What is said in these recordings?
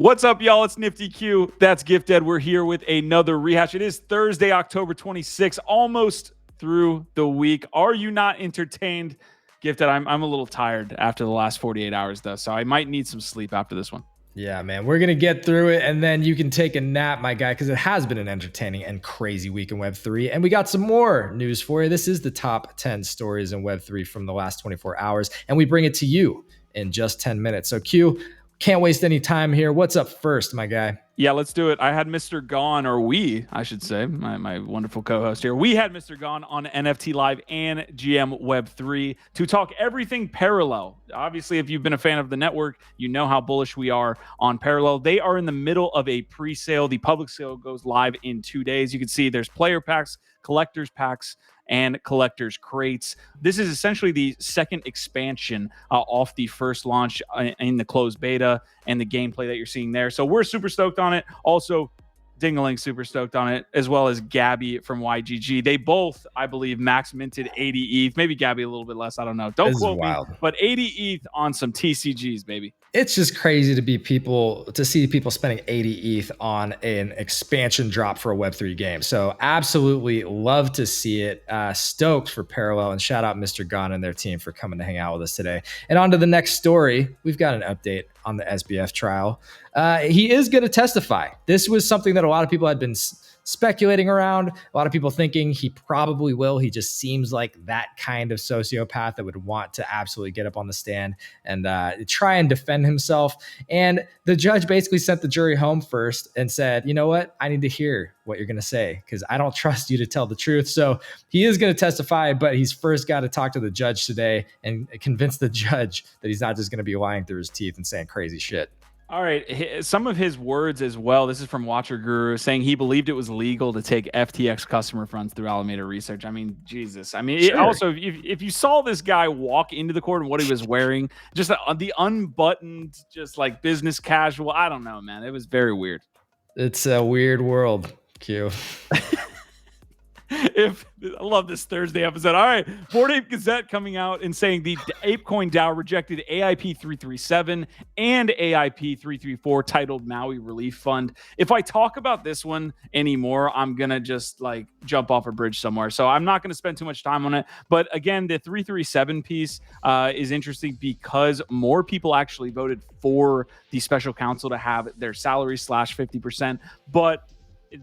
What's up, y'all? It's Nifty Q. That's Gifted. We're here with another rehash. It is Thursday, October 26th, almost through the week. Are you not entertained? Gifted, I'm a little tired after the last 48 hours, though, so I might need some sleep after this one. Yeah, man, we're going to get through it, and then you can take a nap, my guy, because it has been an entertaining and crazy week in Web3, and we got some more news for you. This is the top 10 stories in Web3 from the last 24 hours, and we bring it to you in just 10 minutes. So, Q, can't waste any time here. What's up first, my guy? Yeah, let's do it. I had Mr. Gone, or we, I should say, my wonderful co-host here. We had Mr. Gone on NFT Live and GM Web3 to talk everything Parallel. Obviously, if you've been a fan of the network, you know how bullish we are on Parallel. They are in the middle of a pre-sale. The public sale goes live in 2 days. You can see there's player packs, collectors packs, and collectors crates. This is essentially the second expansion off the first launch in the closed beta and the gameplay that you're seeing there. So we're super stoked on it. Also, Dingaling super stoked on it, as well as Gabby from YGG. They both, I believe, max minted 80 ETH. Maybe Gabby a little bit less. I don't know. Don't quote me. But 80 ETH on some TCGs, baby. It's just crazy to see people spending 80 ETH on an expansion drop for a Web3 game. So absolutely love to see it. Stoked for Parallel, and shout out Mr. Gon and their team for coming to hang out with us today. And on to the next story. We've got an update on the SBF trial. He is going to testify. This was something that a lot of people had been speculating around. A lot of people thinking he probably will. He just seems like that kind of sociopath that would want to absolutely get up on the stand and try and defend himself. And the judge basically sent the jury home first and said, you know what? I need to hear what you're going to say because I don't trust you to tell the truth. So he is going to testify, but he's first got to talk to the judge today and convince the judge that he's not just going to be lying through his teeth and saying crazy shit. All right, some of his words as well. This is from Watcher Guru saying he believed it was legal to take FTX customer funds through Alameda Research. I mean, Jesus. I mean, sure. Also, if you saw this guy walk into the court and what he was wearing, just the unbuttoned, just like business casual. I don't know, man. It was very weird. It's a weird world, Q. I love this Thursday episode. All right, Bored Ape Gazette coming out and saying the ApeCoin DAO rejected AIP 337 and AIP 334 titled Maui Relief Fund. If I talk about this one anymore, I'm gonna just like jump off a bridge somewhere. So I'm not gonna spend too much time on it. But again, the 337 piece is interesting because more people actually voted for the special counsel to have their salary slashed 50%, but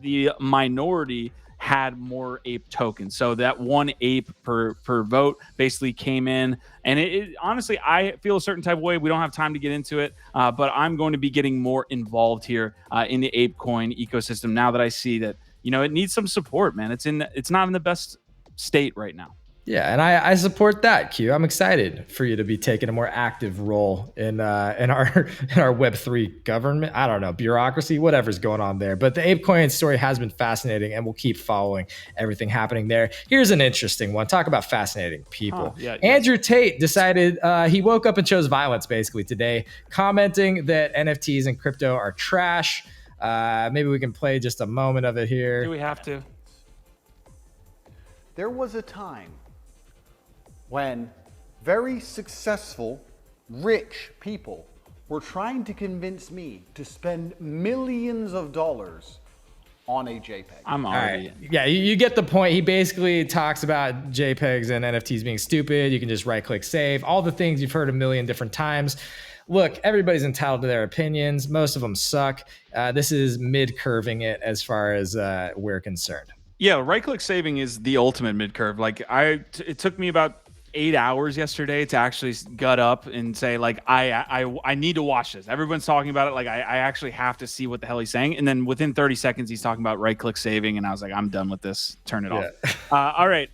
the minority had more ape tokens. So that one ape per vote basically came in. And it honestly, I feel a certain type of way. We don't have time to get into it, but I'm going to be getting more involved here in the Ape Coin ecosystem now that I see that, you know, it needs some support, man. It's not in the best state right now. Yeah, and I support that, Q. I'm excited for you to be taking a more active role in our Web3 government. I don't know, bureaucracy, whatever's going on there. But the ApeCoin story has been fascinating, and we'll keep following everything happening there. Here's an interesting one. Talk about fascinating people. Andrew Tate decided he woke up and chose violence basically today, commenting that NFTs and crypto are trash. Maybe we can play just a moment of it here. Do we have to? There was a time when very successful, rich people were trying to convince me to spend millions of dollars on a JPEG. I'm already. Right. Yeah, you get the point. He basically talks about JPEGs and NFTs being stupid. You can just right-click save. All the things you've heard a million different times. Look, everybody's entitled to their opinions. Most of them suck. This is mid-curving it as far as we're concerned. Yeah, right-click saving is the ultimate mid-curve. Like it took me about 8 hours yesterday to actually gut up and say, like, I need to watch this. Everyone's talking about it. Like, I actually have to see what the hell he's saying. And then within 30 seconds, he's talking about right-click saving. And I was like, I'm done with this. Turn it off. All right.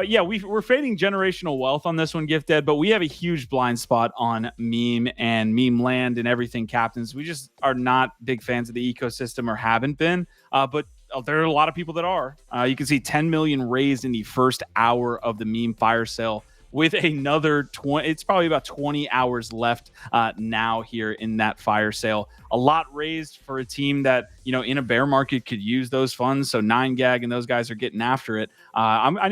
Yeah, we're fading generational wealth on this one, Gifted, but we have a huge blind spot on meme and Memeland and everything captains. We just are not big fans of the ecosystem or haven't been. But there are a lot of people that are. You can see 10 million raised in the first hour of the meme fire sale, with another 20. It's probably about 20 hours left now here in that fire sale. A lot raised for a team that, you know, in a bear market could use those funds. So 9gag and those guys are getting after it.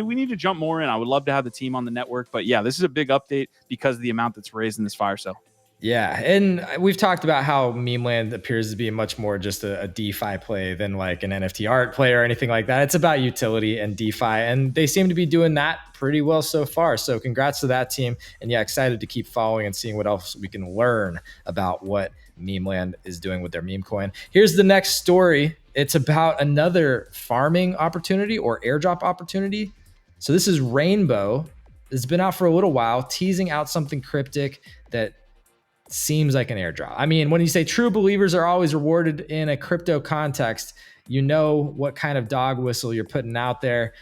We need to jump more in. I would love to have the team on the network, but yeah, this is a big update because of the amount that's raised in this fire sale. Yeah, and we've talked about how Memeland appears to be much more just a DeFi play than like an NFT art play or anything like that. It's about utility and DeFi, and they seem to be doing that pretty well so far. So congrats to that team. And yeah, excited to keep following and seeing what else we can learn about what Memeland is doing with their meme coin. Here's the next story. It's about another farming opportunity or airdrop opportunity. So this is Rainbow. It's been out for a little while, teasing out something cryptic that seems like an airdrop. I mean, when you say true believers are always rewarded in a crypto context, you know what kind of dog whistle you're putting out there.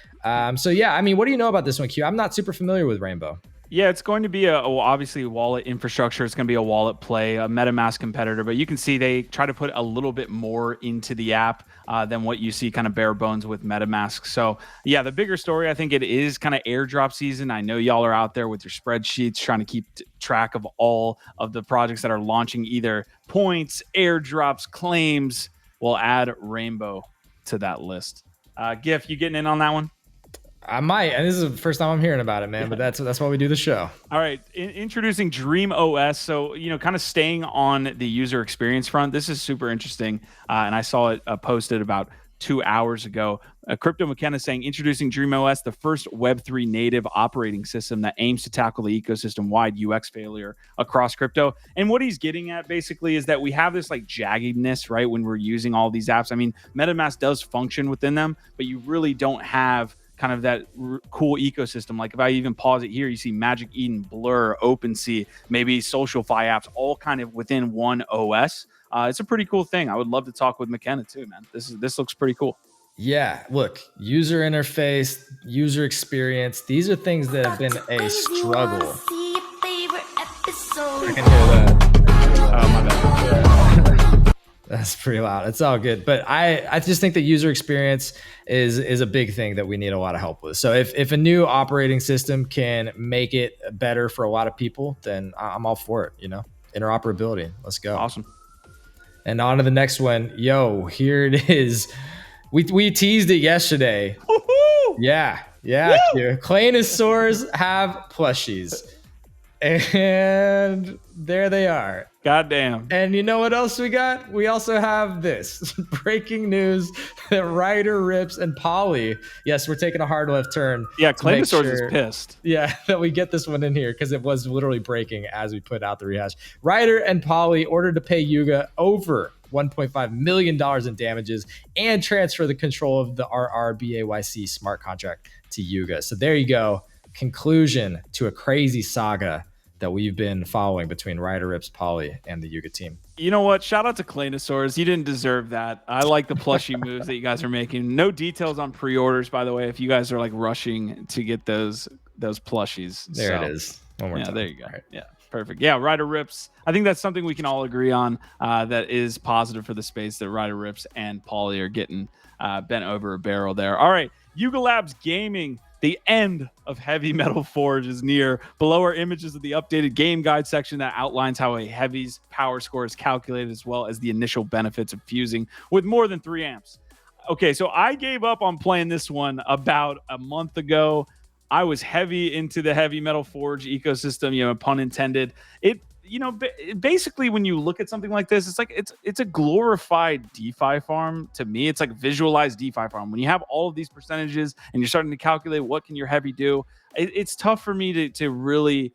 So yeah, I mean, what do you know about this one, Q? I'm not super familiar with Rainbow. Yeah, it's going to be obviously a wallet infrastructure. It's going to be a wallet play, a MetaMask competitor, but you can see they try to put a little bit more into the app than what you see kind of bare bones with MetaMask. So yeah, the bigger story, I think it is kind of airdrop season. I know y'all are out there with your spreadsheets trying to keep track of all of the projects that are launching either points, airdrops, claims. We'll add Rainbow to that list. Gif, you getting in on that one? I might, and this is the first time I'm hearing about it, man. But that's why we do the show. All right, introducing DreamOS. So kind of staying on the user experience front. This is super interesting, and I saw it posted about 2 hours ago. Crypto McKenna saying introducing DreamOS, the first Web3 native operating system that aims to tackle the ecosystem-wide UX failure across crypto. And what he's getting at basically is that we have this like jaggedness, right, when we're using all these apps. I mean, MetaMask does function within them, but you really don't have kind of that cool ecosystem. Like if I even pause it here, you see Magic Eden, Blur, OpenSea, maybe SocialFi apps, all kind of within one OS. It's a pretty cool thing. I would love to talk with McKenna too, man. This looks pretty cool. Yeah, look, user interface, user experience. These are things that have been a struggle. I can hear that. Oh, my bad. That's pretty loud. It's all good. But I just think that user experience is a big thing that we need a lot of help with. So if a new operating system can make it better for a lot of people, then I'm all for it, you know? Interoperability. Let's go. Awesome. And on to the next one. Yo, here it is. We teased it yesterday. Woo-hoo! Yeah. Claynosaurs have plushies. And there they are. Goddamn. And you know what else we got? We also have this breaking news that Ryder, Rips, and Polly. Yes, we're taking a hard left turn. Yeah, Claynosaurs is pissed. Yeah, that we get this one in here because it was literally breaking as we put out the rehash. Ryder and Polly ordered to pay Yuga over $1.5 million in damages and transfer the control of the RRBAYC smart contract to Yuga. So there you go. Conclusion to a crazy saga that we've been following between Ryder, Rips, Polly, and the Yuga team. You know what? Shout out to Claynosaurs. You didn't deserve that. I like the plushie moves that you guys are making. No details on pre-orders, by the way, if you guys are like rushing to get those plushies. There it is. One more time. There you go. Right. Yeah, perfect. Yeah, Ryder Rips. I think that's something we can all agree on that is positive for the space that Ryder Rips and Polly are getting bent over a barrel there. All right, Yuga Labs Gaming. The end of Heavy Metal Forge is near. Below are images of the updated game guide section that outlines how a Heavy's power score is calculated, as well as the initial benefits of fusing with more than 3 amps. Okay, so I gave up on playing this one about a month ago. I was heavy into the Heavy Metal Forge ecosystem, pun intended. Basically when you look at something like this, it's like it's a glorified DeFi farm. To me, it's like visualized DeFi farm. When you have all of these percentages and you're starting to calculate what can your Heavy do, it's tough for me to really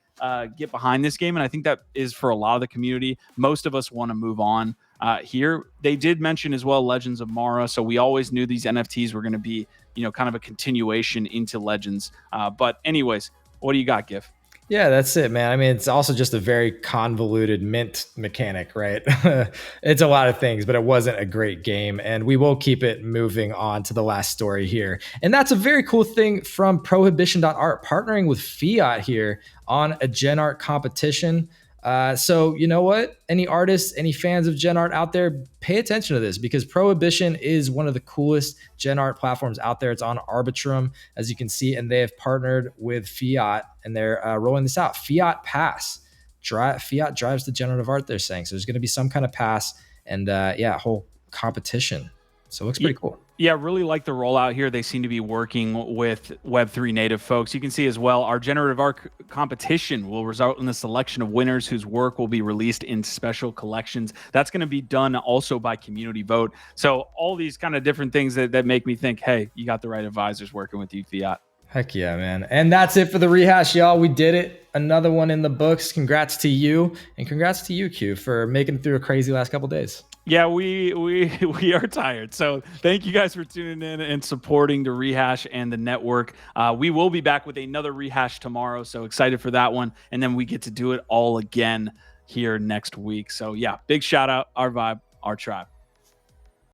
get behind this game. And I think that is for a lot of the community. Most of us want to move on here. They did mention as well Legends of Mara. So we always knew these NFTs were going to be, kind of a continuation into Legends. But anyways, what do you got, Gif? Yeah, that's it, man. I mean, it's also just a very convoluted mint mechanic, right? It's a lot of things, but it wasn't a great game. And we will keep it moving on to the last story here. And that's a very cool thing from Prohibition.art, partnering with Fiat here on a Gen Art competition. So you know what? Any artists, any fans of Gen Art out there, pay attention to this because Prohibition is one of the coolest Gen Art platforms out there. It's on Arbitrum, as you can see, and they have partnered with Fiat and they're rolling this out. Fiat Pass. Fiat drives the generative art, they're saying. So there's going to be some kind of pass and whole competition So it looks pretty cool. Yeah, really like the rollout here. They seem to be working with Web3 native folks. You can see as well, our generative art competition will result in the selection of winners whose work will be released in special collections. That's going to be done also by community vote. So all these kind of different things that make me think, hey, you got the right advisors working with you, Fiat. Heck yeah, man. And that's it for the rehash, y'all. We did it. Another one in the books. Congrats to you. And congrats to you, Q, for making it through a crazy last couple days. Yeah, we are tired. So thank you guys for tuning in and supporting the rehash and the network. We will be back with another rehash tomorrow. So excited for that one. And then we get to do it all again here next week. So yeah, big shout out, our vibe, our tribe.